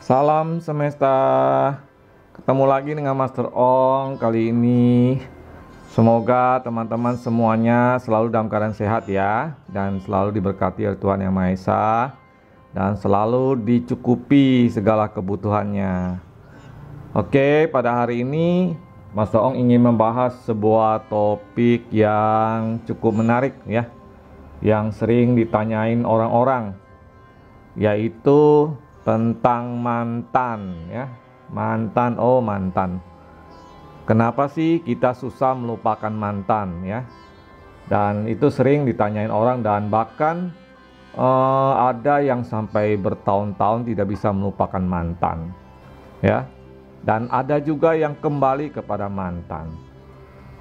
Salam semesta, ketemu lagi dengan Master Ong kali ini. Semoga teman-teman semuanya selalu dalam keadaan sehat ya, dan selalu diberkati oleh Tuhan Yang Maha Esa, dan selalu dicukupi segala kebutuhannya. Oke, pada hari ini Master Ong ingin membahas sebuah topik yang cukup menarik ya, yang sering ditanyain orang-orang, yaitu tentang mantan ya. Mantan. Kenapa sih kita susah melupakan mantan ya? Dan itu sering ditanyain orang, dan bahkan ada yang sampai bertahun-tahun tidak bisa melupakan mantan ya. Dan ada juga yang kembali kepada mantan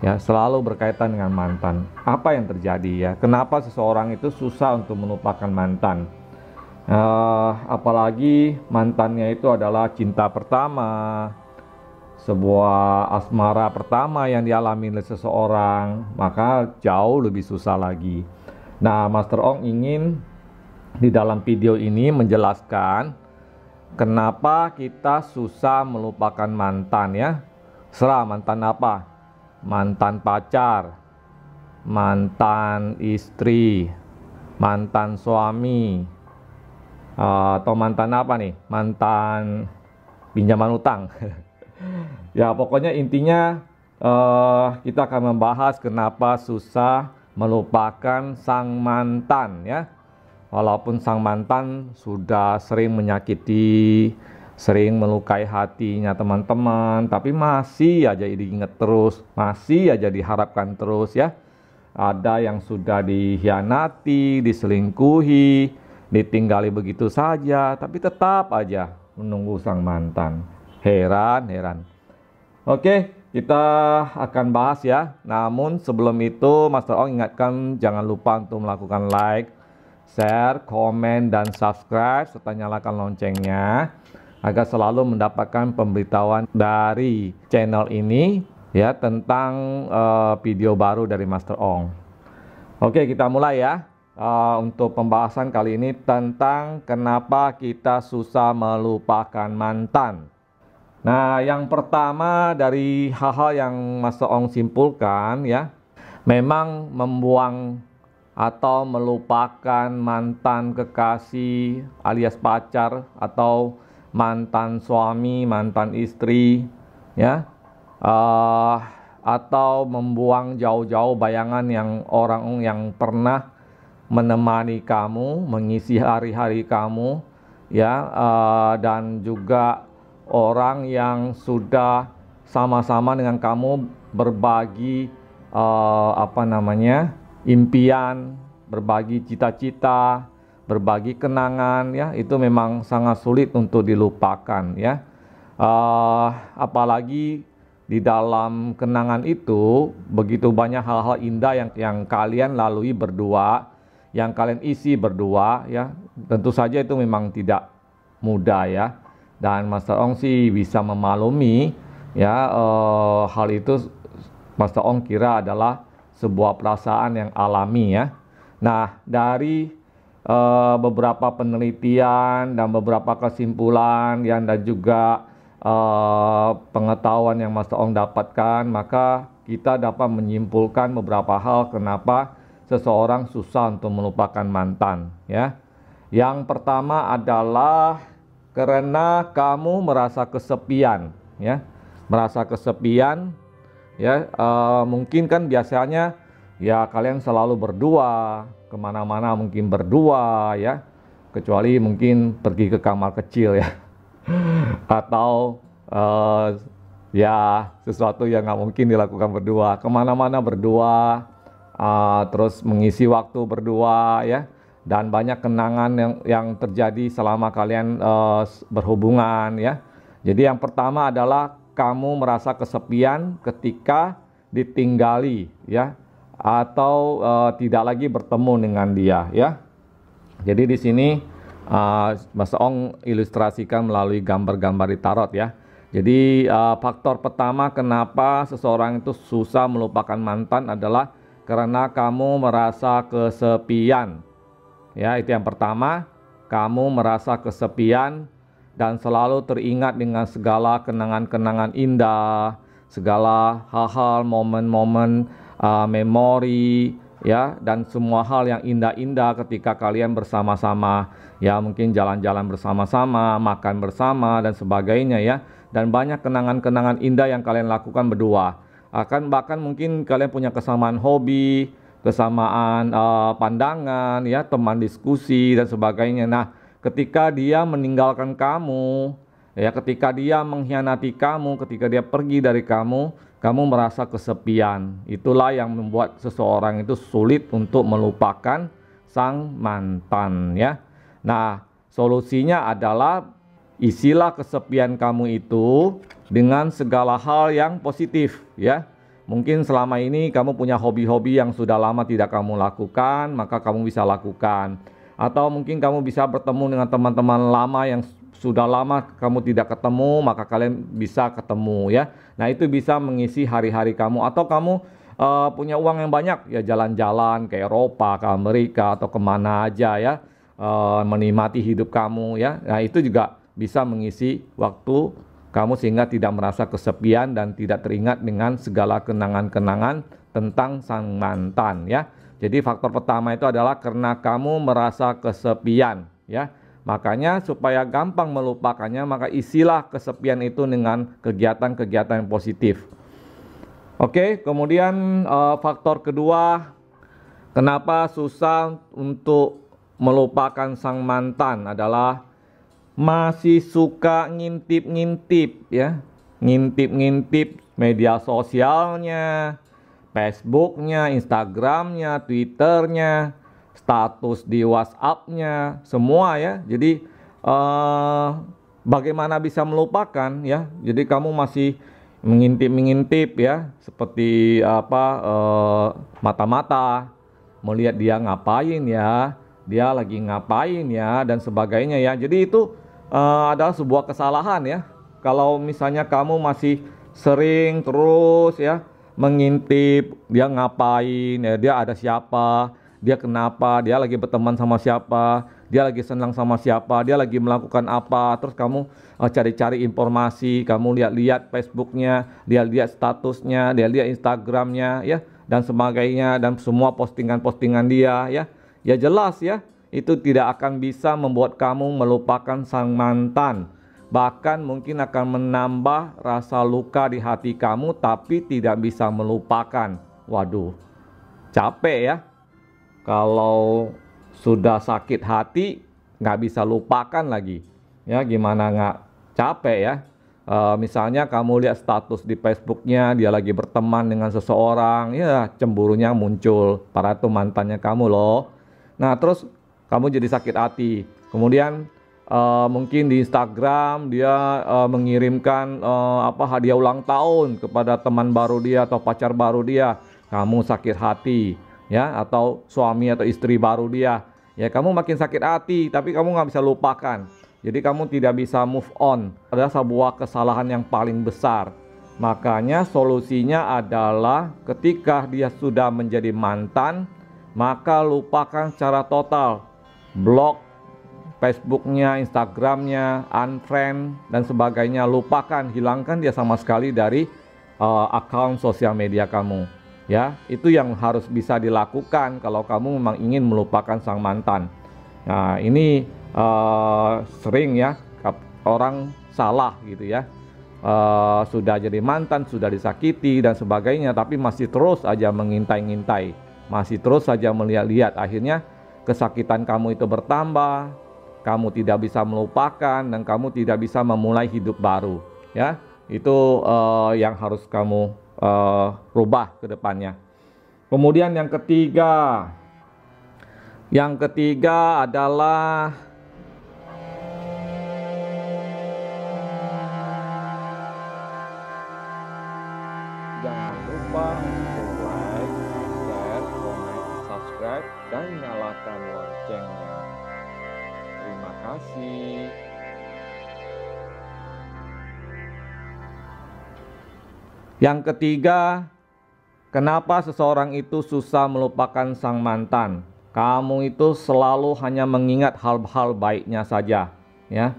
ya, selalu berkaitan dengan mantan. Apa yang terjadi ya? Kenapa seseorang itu susah untuk melupakan mantan? Apalagi mantannya itu adalah cinta pertama, sebuah asmara pertama yang dialami oleh seseorang, maka jauh lebih susah lagi. Nah, Master Ong ingin di dalam video ini menjelaskan kenapa kita susah melupakan mantan ya. Serah mantan apa? Mantan pacar, mantan istri, mantan suami, atau mantan apa nih? Mantan pinjaman utang. Ya, pokoknya intinya kita akan membahas kenapa susah melupakan sang mantan ya. Walaupun sang mantan sudah sering menyakiti, sering melukai hatinya teman-teman, tapi masih aja diingat terus, masih aja diharapkan terus ya. Ada yang sudah dikhianati, diselingkuhi, ditinggali begitu saja, tapi tetap aja menunggu sang mantan. Heran. Oke, kita akan bahas ya. Namun sebelum itu, Master Ong ingatkan jangan lupa untuk melakukan like, share, komen, dan subscribe, serta nyalakan loncengnya agar selalu mendapatkan pemberitahuan dari channel ini ya, tentang video baru dari Master Ong. Oke, kita mulai ya. Untuk pembahasan kali ini tentang kenapa kita susah melupakan mantan. Nah, yang pertama dari hal-hal yang Master Ong simpulkan ya, memang membuang atau melupakan mantan kekasih alias pacar, atau mantan suami, mantan istri ya, atau membuang jauh-jauh bayangan yang orang yang pernah menemani kamu, mengisi hari-hari kamu ya, dan juga orang yang sudah sama-sama dengan kamu berbagi impian, berbagi cita-cita, berbagi kenangan ya. Itu memang sangat sulit untuk dilupakan ya. Apalagi di dalam kenangan itu begitu banyak hal-hal indah yang kalian lalui berdua, yang kalian isi berdua ya. Tentu saja itu memang tidak mudah ya, dan Master Ong sih bisa memaklumi ya. Hal itu Master Ong kira adalah sebuah perasaan yang alami ya. Nah, dari beberapa penelitian dan beberapa kesimpulan dan juga pengetahuan yang Master Ong dapatkan, maka kita dapat menyimpulkan beberapa hal kenapa seseorang susah untuk melupakan mantan ya. Yang pertama adalah karena kamu merasa kesepian ya. Merasa kesepian ya. Mungkin kan biasanya ya kalian selalu berdua, kemana-mana mungkin berdua ya, kecuali mungkin pergi ke kamar kecil ya. Atau ya sesuatu yang nggak mungkin dilakukan berdua, kemana-mana berdua, terus mengisi waktu berdua ya, dan banyak kenangan yang terjadi selama kalian berhubungan ya. Jadi yang pertama adalah kamu merasa kesepian ketika ditinggali ya, atau tidak lagi bertemu dengan dia ya. Jadi di sini Mas Ong ilustrasikan melalui gambar-gambar di tarot ya. Jadi faktor pertama kenapa seseorang itu susah melupakan mantan adalah karena kamu merasa kesepian ya. Itu yang pertama, kamu merasa kesepian dan selalu teringat dengan segala kenangan-kenangan indah, segala hal-hal, momen-momen, memori, ya, dan semua hal yang indah-indah ketika kalian bersama-sama, ya, mungkin jalan-jalan bersama-sama, makan bersama dan sebagainya, ya, dan banyak kenangan-kenangan indah yang kalian lakukan berdua. Bahkan mungkin kalian punya kesamaan hobi, kesamaan pandangan, ya, teman diskusi dan sebagainya. Nah, ketika dia meninggalkan kamu, ya, ketika dia mengkhianati kamu, ketika dia pergi dari kamu, kamu merasa kesepian. Itulah yang membuat seseorang itu sulit untuk melupakan sang mantan, ya. Nah, solusinya adalah isilah kesepian kamu itu dengan segala hal yang positif, ya. Mungkin selama ini kamu punya hobi-hobi yang sudah lama tidak kamu lakukan, maka kamu bisa lakukan. Atau mungkin kamu bisa bertemu dengan teman-teman lama yang sudah lama kamu tidak ketemu, maka kalian bisa ketemu, ya. Nah, itu bisa mengisi hari-hari kamu. Atau kamu punya uang yang banyak, ya, jalan-jalan ke Eropa, ke Amerika, atau kemana aja, ya, menikmati hidup kamu, ya. Nah, itu juga bisa mengisi waktu kamu sehingga tidak merasa kesepian dan tidak teringat dengan segala kenangan-kenangan tentang sang mantan, ya. Jadi faktor pertama itu adalah karena kamu merasa kesepian, ya. Makanya supaya gampang melupakannya, maka isilah kesepian itu dengan kegiatan-kegiatan yang positif. Oke, kemudian faktor kedua, kenapa susah untuk melupakan sang mantan adalah masih suka ngintip-ngintip, ya. Ngintip-ngintip media sosialnya, Facebooknya, Instagramnya, Twitternya, status di WhatsAppnya, semua, ya. Jadi bagaimana bisa melupakan, ya? Jadi kamu masih mengintip-mengintip, ya, seperti mata-mata, melihat dia ngapain, ya, dia lagi ngapain, ya, dan sebagainya, ya. Jadi itu adalah sebuah kesalahan, ya. Kalau misalnya kamu masih sering terus, ya, mengintip dia ngapain, ya, dia ada siapa, dia kenapa, dia lagi berteman sama siapa, dia lagi senang sama siapa, dia lagi melakukan apa, terus kamu cari-cari informasi, kamu lihat-lihat Facebooknya, dia lihat statusnya, dia lihat Instagramnya, ya, dan sebagainya, dan semua postingan-postingan dia, ya. Ya jelas, ya, itu tidak akan bisa membuat kamu melupakan sang mantan. Bahkan mungkin akan menambah rasa luka di hati kamu, tapi tidak bisa melupakan. Waduh, capek, ya. Kalau sudah sakit hati, nggak bisa lupakan lagi. Ya, gimana nggak capek, ya. Misalnya kamu lihat status di Facebooknya, dia lagi berteman dengan seseorang, ya, cemburunya muncul. Para itu mantannya kamu loh. Nah, terus kamu jadi sakit hati. Kemudian mungkin di Instagram dia mengirimkan hadiah ulang tahun kepada teman baru dia atau pacar baru dia, kamu sakit hati, ya. Atau suami atau istri baru dia, ya, kamu makin sakit hati, tapi kamu nggak bisa lupakan. Jadi kamu tidak bisa move on. Adalah sebuah kesalahan yang paling besar. Makanya solusinya adalah ketika dia sudah menjadi mantan, maka lupakan secara total. Blok Facebooknya, Instagramnya, unfriend dan sebagainya, lupakan, hilangkan dia sama sekali dari akun sosial media kamu, ya. Itu yang harus bisa dilakukan kalau kamu memang ingin melupakan sang mantan. Nah, ini sering, ya, orang salah gitu, ya. Sudah jadi mantan, sudah disakiti dan sebagainya, tapi masih terus aja mengintai-ngintai, masih terus saja melihat-lihat. Akhirnya kesakitan kamu itu bertambah, kamu tidak bisa melupakan, dan kamu tidak bisa memulai hidup baru, ya. Itu yang harus kamu rubah ke depannya. Kemudian yang ketiga adalah jangan lupa like, share, comment, subscribe, dan nyalakan loncengnya. Terima kasih. Yang ketiga, kenapa seseorang itu susah melupakan sang mantan? Kamu itu selalu hanya mengingat hal-hal baiknya saja, ya.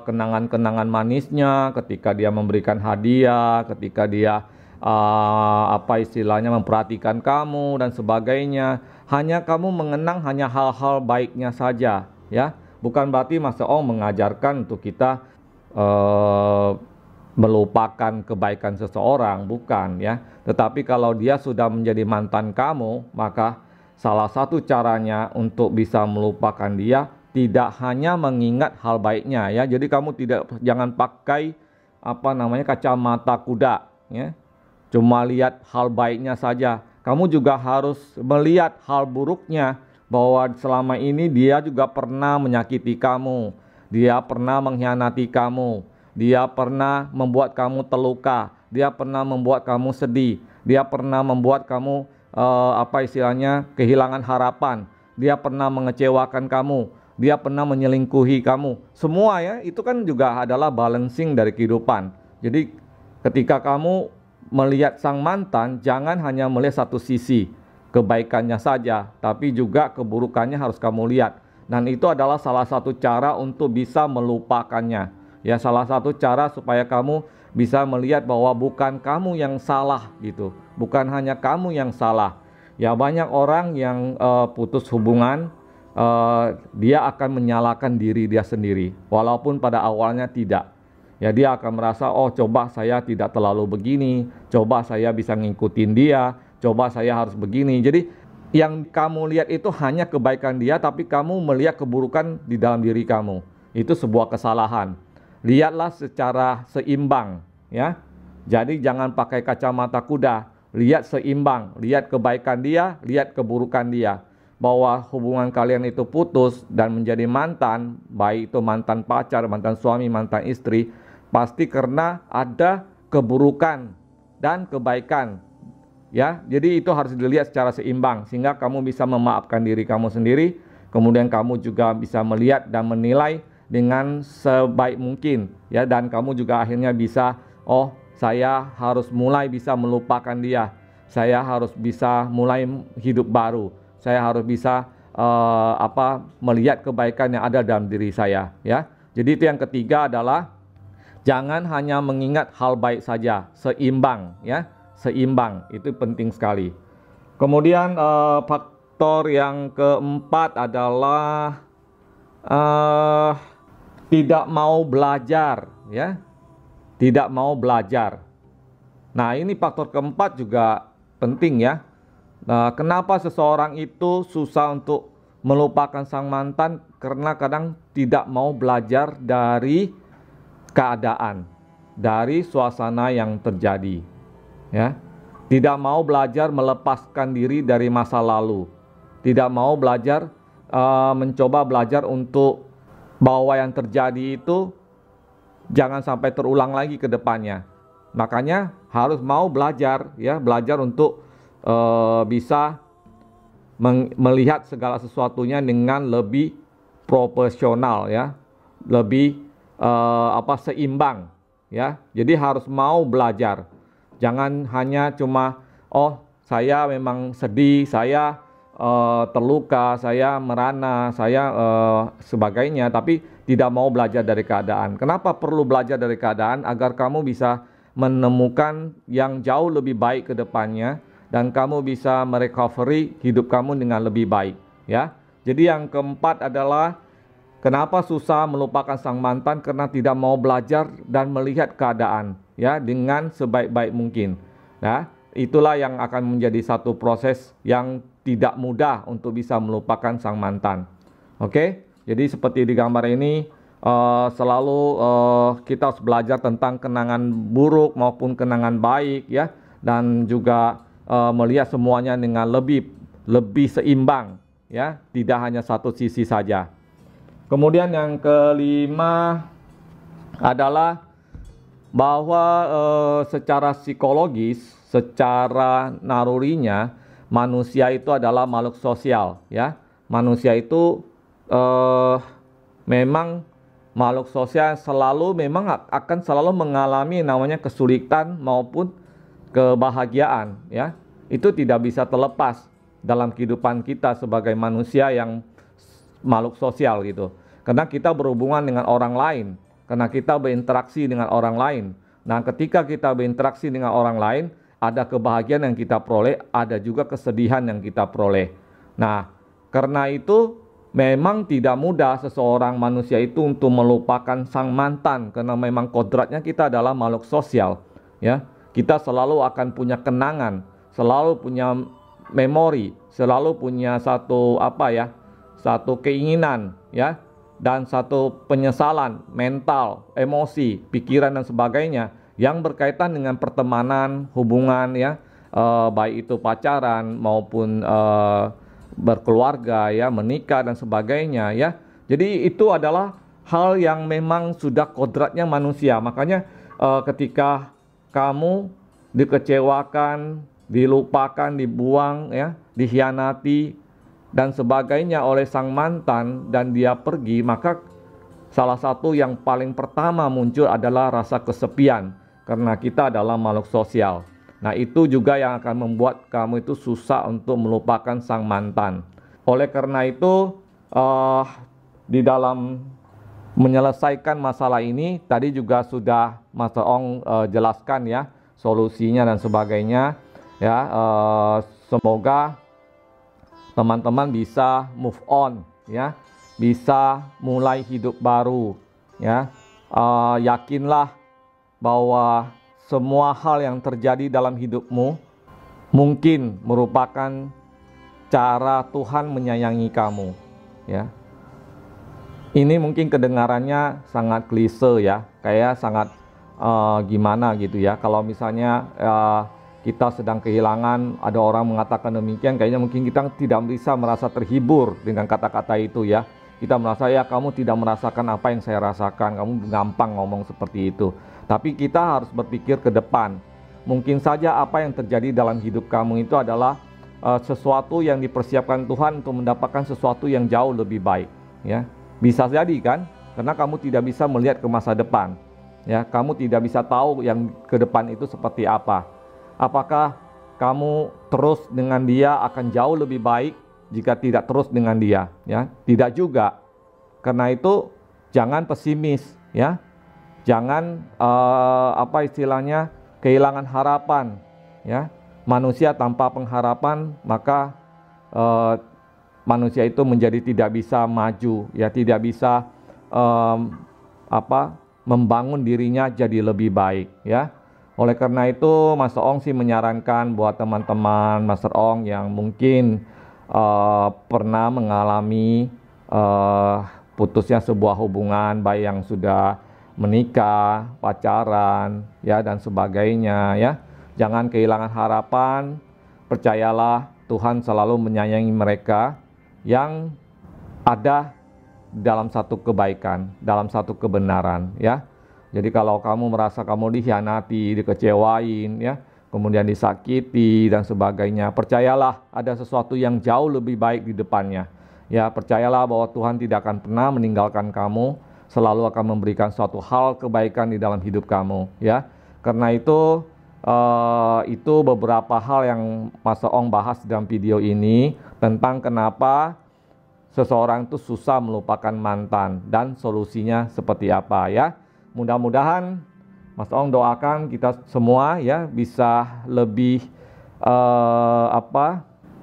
kenangan-kenangan manisnya, ketika dia memberikan hadiah, ketika dia apa istilahnya memperhatikan kamu dan sebagainya. Hanya kamu mengenang hanya hal-hal baiknya saja, ya. Bukan berarti Mas Ong mengajarkan untuk kita melupakan kebaikan seseorang, bukan, ya. Tetapi kalau dia sudah menjadi mantan kamu, maka salah satu caranya untuk bisa melupakan dia tidak hanya mengingat hal baiknya, ya. Jadi kamu jangan pakai apa namanya kacamata kuda, ya. Cuma lihat hal baiknya saja. Kamu juga harus melihat hal buruknya, bahwa selama ini dia juga pernah menyakiti kamu, dia pernah mengkhianati kamu, dia pernah membuat kamu terluka, dia pernah membuat kamu sedih, dia pernah membuat kamu apa istilahnya kehilangan harapan, dia pernah mengecewakan kamu, dia pernah menyelingkuhi kamu. Semua, ya, itu kan juga adalah balancing dari kehidupan. Jadi ketika kamu melihat sang mantan, jangan hanya melihat satu sisi kebaikannya saja, tapi juga keburukannya harus kamu lihat. Dan itu adalah salah satu cara untuk bisa melupakannya. Ya, salah satu cara supaya kamu bisa melihat bahwa bukan kamu yang salah gitu. Bukan hanya kamu yang salah. Ya, banyak orang yang putus hubungan, dia akan menyalahkan diri dia sendiri, walaupun pada awalnya tidak. Ya, dia akan merasa, oh coba saya tidak terlalu begini, coba saya bisa ngikutin dia, coba saya harus begini. Jadi yang kamu lihat itu hanya kebaikan dia, tapi kamu melihat keburukan di dalam diri kamu. Itu sebuah kesalahan. Lihatlah secara seimbang, ya. Jadi jangan pakai kacamata kuda, lihat seimbang, lihat kebaikan dia, lihat keburukan dia. Bahwa hubungan kalian itu putus dan menjadi mantan, baik itu mantan pacar, mantan suami, mantan istri, pasti karena ada keburukan dan kebaikan, ya. Jadi itu harus dilihat secara seimbang, sehingga kamu bisa memaafkan diri kamu sendiri. Kemudian kamu juga bisa melihat dan menilai dengan sebaik mungkin, ya. Dan kamu juga akhirnya bisa, oh saya harus mulai bisa melupakan dia, saya harus bisa mulai hidup baru, saya harus bisa melihat kebaikan yang ada dalam diri saya, ya. Jadi itu yang ketiga adalah jangan hanya mengingat hal baik saja, seimbang, ya, seimbang itu penting sekali. Kemudian faktor yang keempat adalah tidak mau belajar, ya, tidak mau belajar. Nah, ini faktor keempat juga penting, ya. Nah, kenapa seseorang itu susah untuk melupakan sang mantan? Karena kadang tidak mau belajar dari keadaan, dari suasana yang terjadi, ya. Tidak mau belajar melepaskan diri dari masa lalu, tidak mau belajar mencoba belajar untuk bahwa yang terjadi itu jangan sampai terulang lagi ke depannya. Makanya harus mau belajar, ya, belajar untuk bisa melihat segala sesuatunya dengan lebih proporsional, ya, lebih seimbang, ya. Jadi harus mau belajar. Jangan hanya cuma, oh saya memang sedih, saya terluka, saya merana, saya sebagainya, tapi tidak mau belajar dari keadaan. Kenapa perlu belajar dari keadaan? Agar kamu bisa menemukan yang jauh lebih baik ke depannya, dan kamu bisa merecovery hidup kamu dengan lebih baik, ya. Jadi yang keempat adalah kenapa susah melupakan sang mantan? Karena tidak mau belajar dan melihat keadaan, ya, dengan sebaik-baik mungkin. Nah, itulah yang akan menjadi satu proses yang tidak mudah untuk bisa melupakan sang mantan. Oke, jadi seperti di gambar ini, selalu kita harus belajar tentang kenangan buruk maupun kenangan baik, ya, dan juga melihat semuanya dengan lebih seimbang, ya, tidak hanya satu sisi saja. Kemudian yang kelima adalah bahwa secara psikologis, secara nalurinya, manusia itu adalah makhluk sosial, ya. Manusia itu memang makhluk sosial, memang akan selalu mengalami namanya kesulitan maupun kebahagiaan, ya. Itu tidak bisa terlepas dalam kehidupan kita sebagai manusia yang makhluk sosial gitu. Karena kita berhubungan dengan orang lain, karena kita berinteraksi dengan orang lain. Nah, ketika kita berinteraksi dengan orang lain, ada kebahagiaan yang kita peroleh, ada juga kesedihan yang kita peroleh. Nah, karena itu memang tidak mudah seseorang manusia itu untuk melupakan sang mantan, karena memang kodratnya kita adalah makhluk sosial, ya. Kita selalu akan punya kenangan, selalu punya memori, selalu punya satu keinginan, ya, dan satu penyesalan mental, emosi, pikiran dan sebagainya yang berkaitan dengan pertemanan, hubungan, ya, baik itu pacaran maupun berkeluarga, ya, menikah dan sebagainya, ya. Jadi itu adalah hal yang memang sudah kodratnya manusia. Makanya ketika kamu dikecewakan, dilupakan, dibuang, ya, dikhianati dan sebagainya oleh sang mantan dan dia pergi, maka salah satu yang paling pertama muncul adalah rasa kesepian, karena kita adalah makhluk sosial. Nah, itu juga yang akan membuat kamu itu susah untuk melupakan sang mantan. Oleh karena itu, di dalam menyelesaikan masalah ini, tadi juga sudah Mas Ong jelaskan, ya, solusinya dan sebagainya, ya. Semoga teman-teman bisa move on, ya, bisa mulai hidup baru, ya. Yakinlah bahwa semua hal yang terjadi dalam hidupmu mungkin merupakan cara Tuhan menyayangi kamu, ya. Ini mungkin kedengarannya sangat klise, ya, kayak sangat gimana gitu, ya. Kalau misalnya kita sedang kehilangan, ada orang mengatakan demikian, kayaknya mungkin kita tidak bisa merasa terhibur dengan kata-kata itu, ya. Kita merasa, ya, kamu tidak merasakan apa yang saya rasakan, kamu gampang ngomong seperti itu. Tapi kita harus berpikir ke depan. Mungkin saja apa yang terjadi dalam hidup kamu itu adalah sesuatu yang dipersiapkan Tuhan untuk mendapatkan sesuatu yang jauh lebih baik, ya. Bisa jadi kan, karena kamu tidak bisa melihat ke masa depan, ya. Kamu tidak bisa tahu yang ke depan itu seperti apa. Apakah kamu terus dengan dia akan jauh lebih baik jika tidak terus dengan dia, ya? Tidak juga. Karena itu jangan pesimis, ya. Jangan kehilangan harapan, ya. Manusia tanpa pengharapan, maka manusia itu menjadi tidak bisa maju, ya, tidak bisa membangun dirinya jadi lebih baik, ya. Oleh karena itu, Mas Ong sih menyarankan buat teman-teman Mas Ong yang mungkin pernah mengalami putusnya sebuah hubungan, baik yang sudah menikah, pacaran, ya, dan sebagainya, ya. Jangan kehilangan harapan. Percayalah, Tuhan selalu menyayangi mereka yang ada dalam satu kebaikan, dalam satu kebenaran, ya. Jadi kalau kamu merasa kamu dikhianati, dikecewain, ya, kemudian disakiti dan sebagainya, percayalah ada sesuatu yang jauh lebih baik di depannya. Ya, percayalah bahwa Tuhan tidak akan pernah meninggalkan kamu, selalu akan memberikan suatu hal kebaikan di dalam hidup kamu, ya. Karena itu beberapa hal yang Mas Ong bahas dalam video ini tentang kenapa seseorang itu susah melupakan mantan dan solusinya seperti apa, ya. Mudah-mudahan Mas Ong doakan kita semua, ya, bisa lebih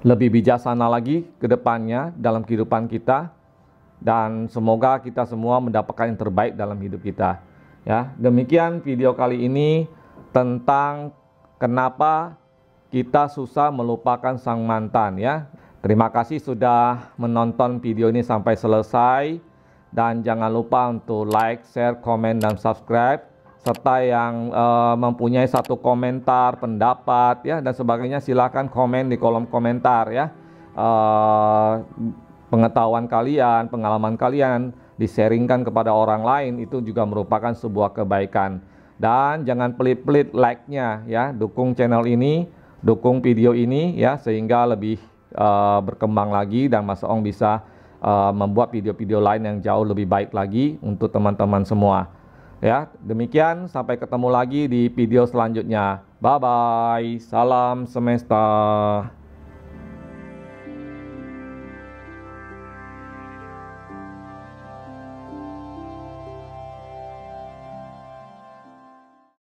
lebih bijaksana lagi ke depannya dalam kehidupan kita, dan semoga kita semua mendapatkan yang terbaik dalam hidup kita, ya. Demikian video kali ini tentang kenapa kita susah melupakan sang mantan, ya. Terima kasih sudah menonton video ini sampai selesai, dan jangan lupa untuk like, share, komen, dan subscribe, serta yang mempunyai satu komentar, pendapat, ya, dan sebagainya, silakan komen di kolom komentar, ya. Pengetahuan kalian, pengalaman kalian di-sharingkan kepada orang lain, itu juga merupakan sebuah kebaikan. Dan jangan pelit-pelit like-nya, ya. Dukung channel ini, dukung video ini, ya, sehingga lebih berkembang lagi dan Mas Ong bisa membuat video-video lain yang jauh lebih baik lagi untuk teman-teman semua, ya. Demikian, sampai ketemu lagi di video selanjutnya. Bye bye, salam semesta.